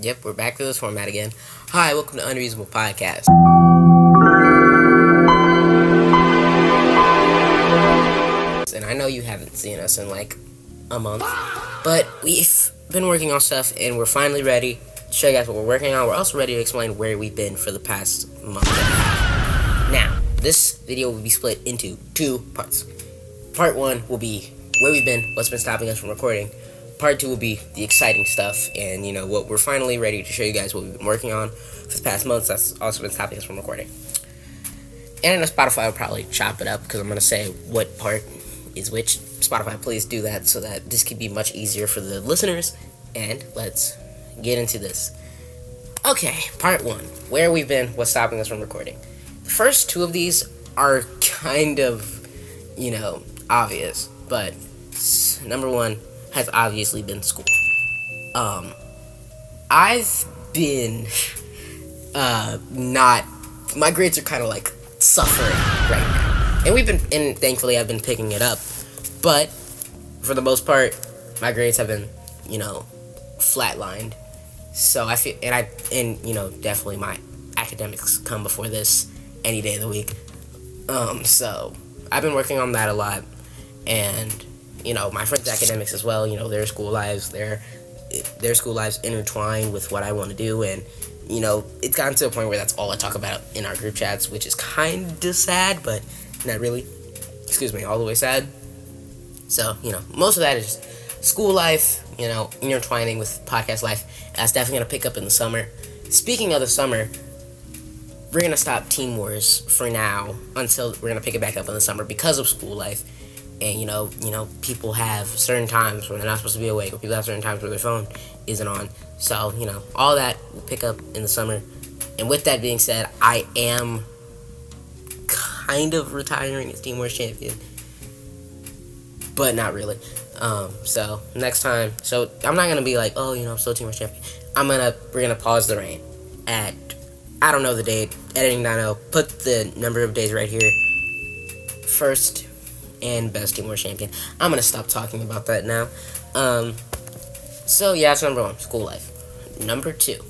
Yep, we're back to this format again. Hi, welcome to Unreasonable Podcast. And I know you haven't seen us in like a month, but we've been working on stuff and we're finally ready to show you guys what we're working on. We're also ready to explain where we've been for the past month and a half. Now, this video will be split into two parts. Part one will be where we've been, what's been stopping us from recording. Part two will be the exciting stuff and, what we're finally ready to show you guys what we've been working on for the past months that's also been stopping us from recording. And Spotify will probably chop it up because I'm going to say what part is which. Spotify, please do that so that this can be much easier for the listeners. And let's get into this. Okay, part one. Where we've been, what's stopping us from recording. The first two of these are kind of, obvious. But number one has obviously been school. I've been my grades are kind of like suffering right now. And thankfully I've been picking it up. But for the most part, my grades have been, flatlined. So I feel, definitely my academics come before this any day of the week. So I've been working on that a lot. And my friends' academics as well, their school lives, their school lives intertwine with what I want to do, and, it's gotten to a point where that's all I talk about in our group chats, which is kind of sad, but not really, all the way sad. So, most of that is school life, intertwining with podcast life. That's definitely going to pick up in the summer. Speaking of the summer, we're going to stop Team Wars for now until we're going to pick it back up in the summer because of school life. And, people have certain times when they're not supposed to be awake, or people have certain times where their phone isn't on. So, all that will pick up in the summer. And with that being said, I am kind of retiring as Team Wars champion. But not really. So, next time. So, I'm not going to be like, I'm still Team Wars champion. We're going to pause the reign at, I don't know the date, editing.io, put the number of days right here. First and best Team Wars champion. I'm gonna stop talking about that now. So yeah, that's number one, school life. Number two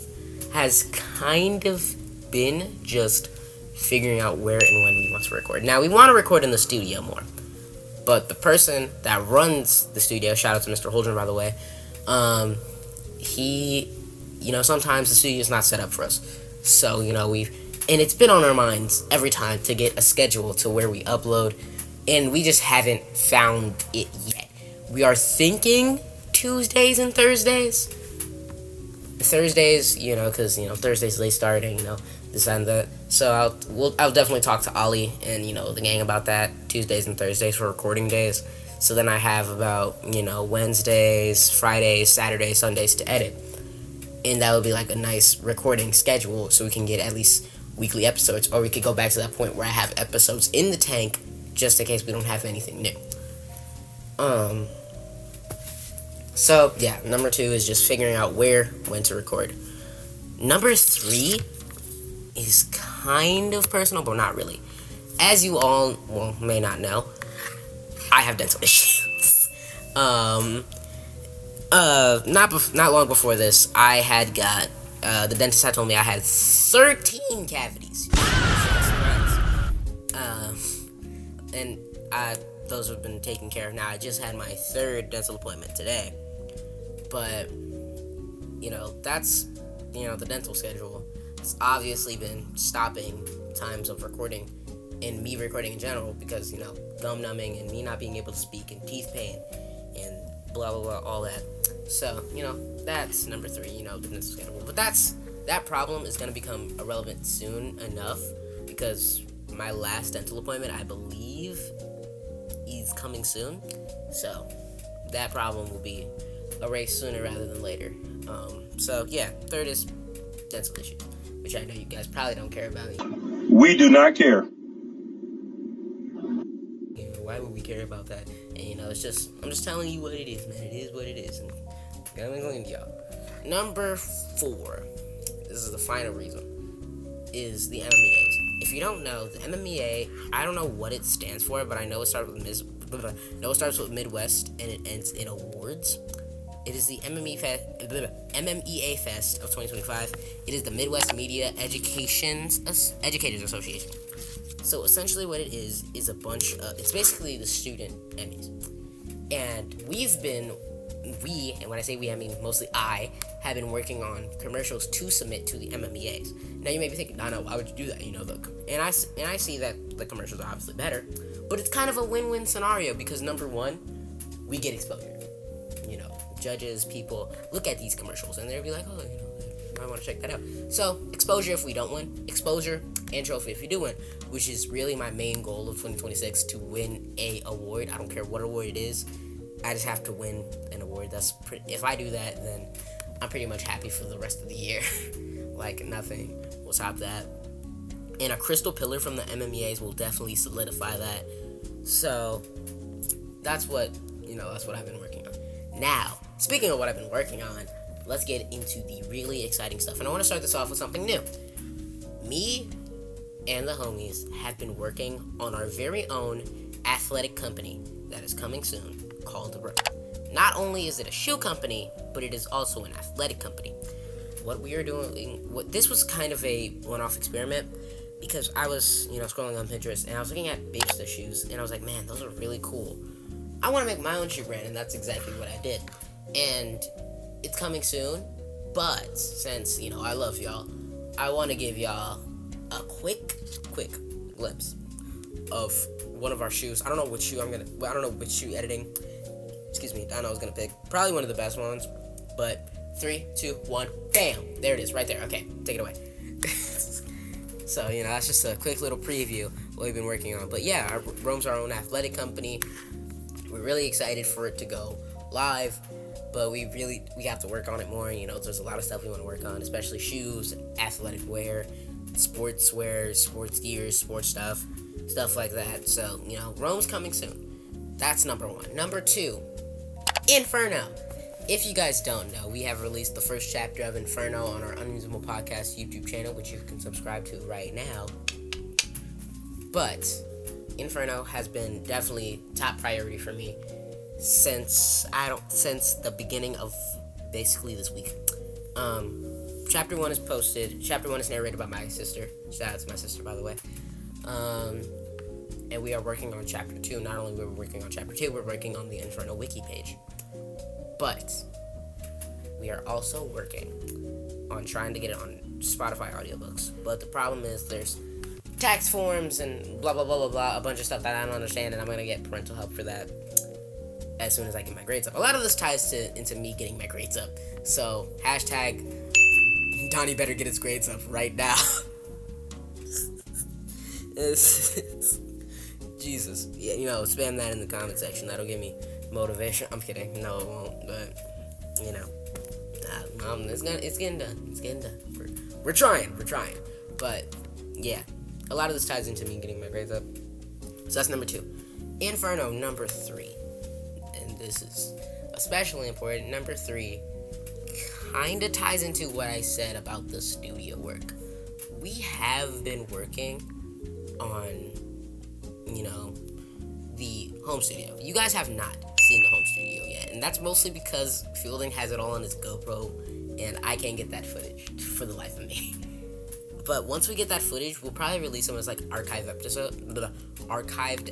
has kind of been just figuring out where and when we want to record. Now, we want to record in the studio more, but the person that runs the studio, shout out to Mr. Holdren, by the way, he, sometimes the studio's not set up for us. So, and it's been on our minds every time to get a schedule to where we upload, and we just haven't found it yet. We are thinking Tuesdays and Thursdays. Thursdays, because, Thursdays late starting, this and that. So I'll definitely talk to Ollie and, the gang about that. Tuesdays and Thursdays for recording days. So then I have about, Wednesdays, Fridays, Saturdays, Sundays to edit. And that would be like a nice recording schedule so we can get at least weekly episodes. Or we could go back to that point where I have episodes in the tank just in case we don't have anything new. So, yeah, number two is just figuring out when to record. Number three is kind of personal, but not really. As you all, may not know, I have dental issues. Not long before this, I had got, the dentist had told me I had 13 cavities. And those have been taken care of now. I just had my third dental appointment today. But, that's, the dental schedule. It's obviously been stopping times of recording and me recording in general because, gum numbing and me not being able to speak and teeth pain and blah, blah, blah, all that. So, that's number three, the dental schedule. But that problem is going to become irrelevant soon enough because my last dental appointment, I believe, is coming soon. So, that problem will be erased sooner rather than later. So, yeah, third is dental issues, which I know you guys probably don't care about. We do not care. Why would we care about that? And, I'm just telling you what it is, man. It is what it is. And I'm going to y'all. Number four, this is the final reason, is the MMEAs. If you don't know, the MMEA, I don't know what it stands for, but I know it starts with Midwest and it ends in awards. It is the MMEA Fest of 2025. It is the Midwest Media Educators Association. So essentially what it is a bunch of, it's basically the student Emmys. And and when I say we, I mean mostly I, have been working on commercials to submit to the MMEAs. Now you may be thinking, no, why would you do that? And I see that the commercials are obviously better, but it's kind of a win-win scenario because number one, we get exposure. Judges, people look at these commercials and they'll be like, I want to check that out. So exposure if we don't win, exposure and trophy if we do win, which is really my main goal of 2026, to win a award. I don't care what award it is. I just have to win an award. If I do that, then I'm pretty much happy for the rest of the year. Like nothing will top that. And a crystal pillar from the MMEAs will definitely solidify that. So that's what I've been working on. Now, speaking of what I've been working on, let's get into the really exciting stuff. And I want to start this off with something new. Me and the homies have been working on our very own athletic company that is coming soon, called Rome. Not only is it a shoe company, but it is also an athletic company. What we are doing, this was kind of a one-off experiment, because I was, scrolling on Pinterest, and I was looking at Bapesta shoes, and I was like, man, those are really cool. I want to make my own shoe brand, and that's exactly what I did. And it's coming soon, but since, I love y'all, I want to give y'all a quick glimpse of one of our shoes. I don't know which shoe editing, I know I was going to pick. Probably one of the best ones, but 3, 2, 1, bam! There it is, right there. Okay, take it away. So, that's just a quick little preview of what we've been working on. But yeah, Rome's our own athletic company. We're really excited for it to go live, but we have to work on it more. There's a lot of stuff we want to work on, especially shoes, athletic wear, sports wear, sports gears, sports stuff like that. So, Rome's coming soon. That's number one. Number two, Inferno. If you guys don't know, we have released the first chapter of Inferno on our Unreasonable Podcast YouTube channel, which you can subscribe to right now. But Inferno has been definitely top priority for me since the beginning of basically this week. Chapter 1 is posted. Chapter 1 is narrated by my sister. Shout out to my sister, by the way. And we are working on Chapter 2. Not only are we working on Chapter 2, we're working on the Inferno wiki page. But we are also working on trying to get it on Spotify audiobooks. But the problem is there's tax forms and blah, blah, blah, blah, blah, a bunch of stuff that I don't understand, and I'm going to get parental help for that as soon as I get my grades up. A lot of this ties into me getting my grades up. So, hashtag Donnie better get his grades up right now. Jesus. Yeah, spam that in the comment section. That'll give me motivation. I'm kidding. No, it won't. But, it's getting done. It's getting done. We're trying. But, yeah. A lot of this ties into me getting my grades up. So that's number 2. Inferno, number 3. And this is especially important. Number 3 kind of ties into what I said about the studio work. We have been working on, the home studio. You guys have not seen the home studio yet. And that's mostly because Fielding has it all on his GoPro. And I can't get that footage for the life of me. But once we get that footage, we'll probably release them as archived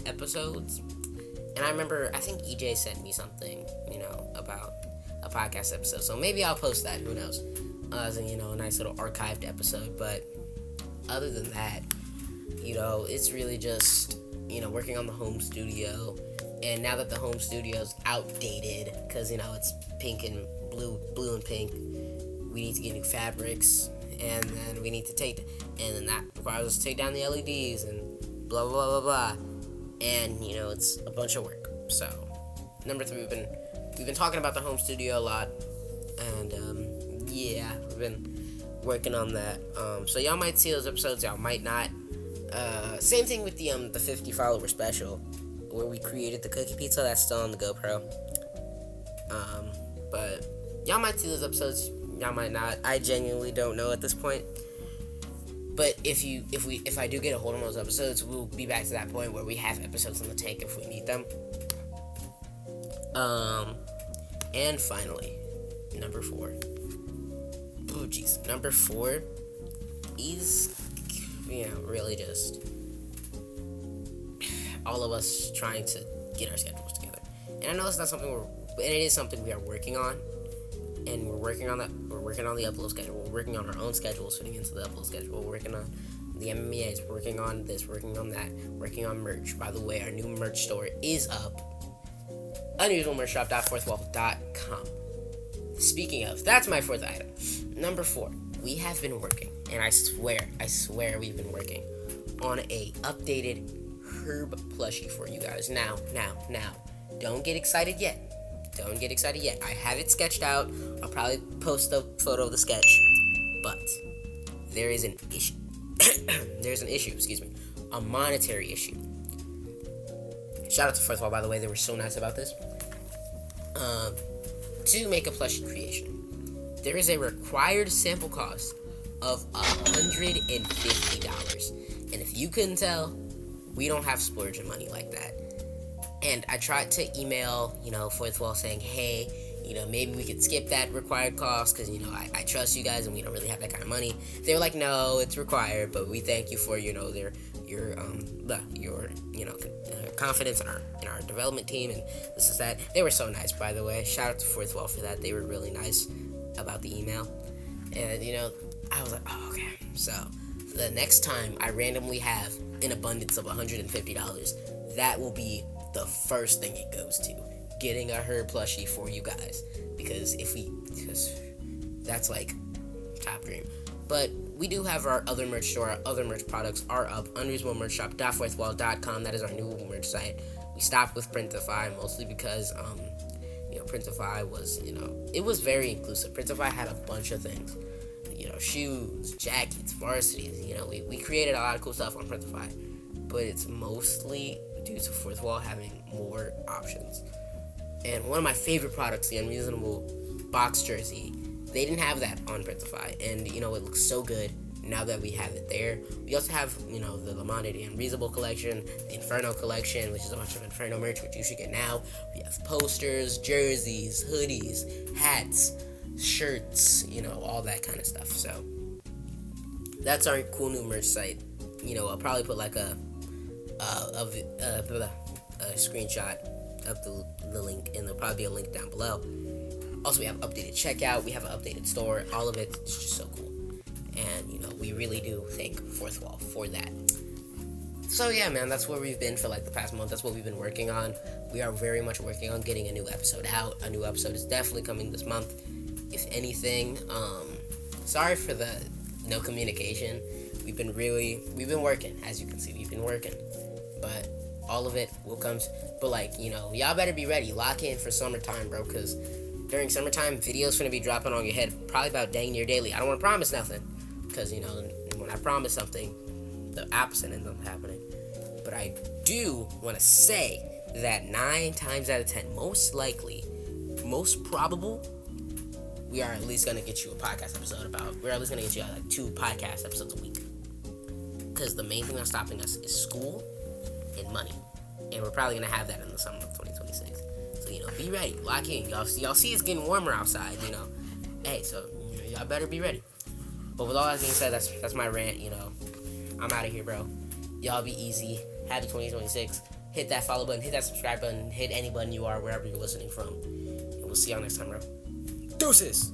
episodes. And I remember, I think EJ sent me something, about a podcast episode. So maybe I'll post that. Who knows? As a nice little archived episode. But other than that, it's really just working on the home studio. And now that the home studio's outdated, because it's pink and blue and pink, we need to get new fabrics. And then we need to that requires us to take down the LEDs and blah, blah, blah, blah. And, it's a bunch of work. So, number 3, we've been talking about the home studio a lot. And, we've been working on that. So y'all might see those episodes, y'all might not. Same thing with the 50 follower special, where we created the cookie pizza. That's still on the GoPro. But y'all might see those episodes, y'all might not. I genuinely don't know at this point. But if I do get a hold of those episodes, we'll be back to that point where we have episodes in the tank if we need them. And finally, number 4. Oh, jeez. Number 4 is, really just all of us trying to get our schedules together. And I know it's not something and it is something we are working on. And we're working on that. We're working on the upload schedule. We're working on our own schedules fitting into the upload schedule. We're working on the MMEAs, working on this, working on that, working on merch. By the way, our new merch store is up. unusualmerchshop.fourthwall.com. Speaking of, that's my 4th item. Number 4, we have been working, and I swear we've been working on a updated Herb plushie for you guys. Now, don't get excited yet. I have it sketched out. I'll probably post a photo of the sketch, but there is an issue. There's an issue, a monetary issue. Shout out to Fourth Wall, by the way, they were so nice about this. To make a plushie creation, there is a required sample cost of $150. And if you couldn't tell, we don't have splurging money like that. And I tried to email, Fourth Wall saying, hey, maybe we could skip that required cost because, I trust you guys and we don't really have that kind of money. They were like, no, it's required, but we thank you for, your confidence in our development team and this is that. They were so nice, by the way. Shout out to Fourth Wall for that. They were really nice about the email. And, I was like, oh, okay. So the next time I randomly have an abundance of $150, that will be the first thing it goes to, getting a Herb plushie for you guys, because that's like top dream. But we do have our other merch store. Our other merch products are up. unusualmerchshop.fourthwall.com. That is our new merch site. We stopped with Printify mostly because Printify was, it was very inclusive. Printify had a bunch of things, shoes, jackets, varsities. We created a lot of cool stuff on Printify, but it's mostly due to Fourth Wall having more options. And one of my favorite products, the Unreasonable box jersey, they didn't have that on Printify, and it looks so good now that we have it there. We also have the Lamont the Unreasonable collection, the Inferno collection, which is a bunch of Inferno merch, which you should get now. We have posters, jerseys, hoodies, hats, shirts, all that kind of stuff. So that's our cool new merch site. I'll probably put like a screenshot of the link, and there'll probably be a link down below. Also, we have updated checkout, we have an updated store, all of it is just so cool. And, we really do thank Fourth Wall for that. So yeah, man, that's where we've been for like the past month. That's what we've been working on. We are very much working on getting a new episode out. A new episode is definitely coming this month. If anything, sorry for the no communication. We've been working, as you can see, we've been working. But all of it will come, but y'all better be ready. Lock in for summertime, bro, because during summertime, videos gonna be dropping on your head probably about dang near daily. I don't want to promise nothing, because, when I promise something, the opposite ends up happening. But I do want to say that 9 times out of 10, most likely, most probable, we are at least gonna get you a podcast episode we're at least gonna get you like 2 podcast episodes a week. Because the main thing that's stopping us is school and money. And we're probably going to have that in the summer of 2026. So, be ready. Lock in. Y'all see it's getting warmer outside, Hey, so, y'all better be ready. But with all that being said, that's my rant, I'm out of here, bro. Y'all be easy. Happy 2026. Hit that follow button. Hit that subscribe button. Hit any button you are, wherever you're listening from. And we'll see y'all next time, bro. Deuces!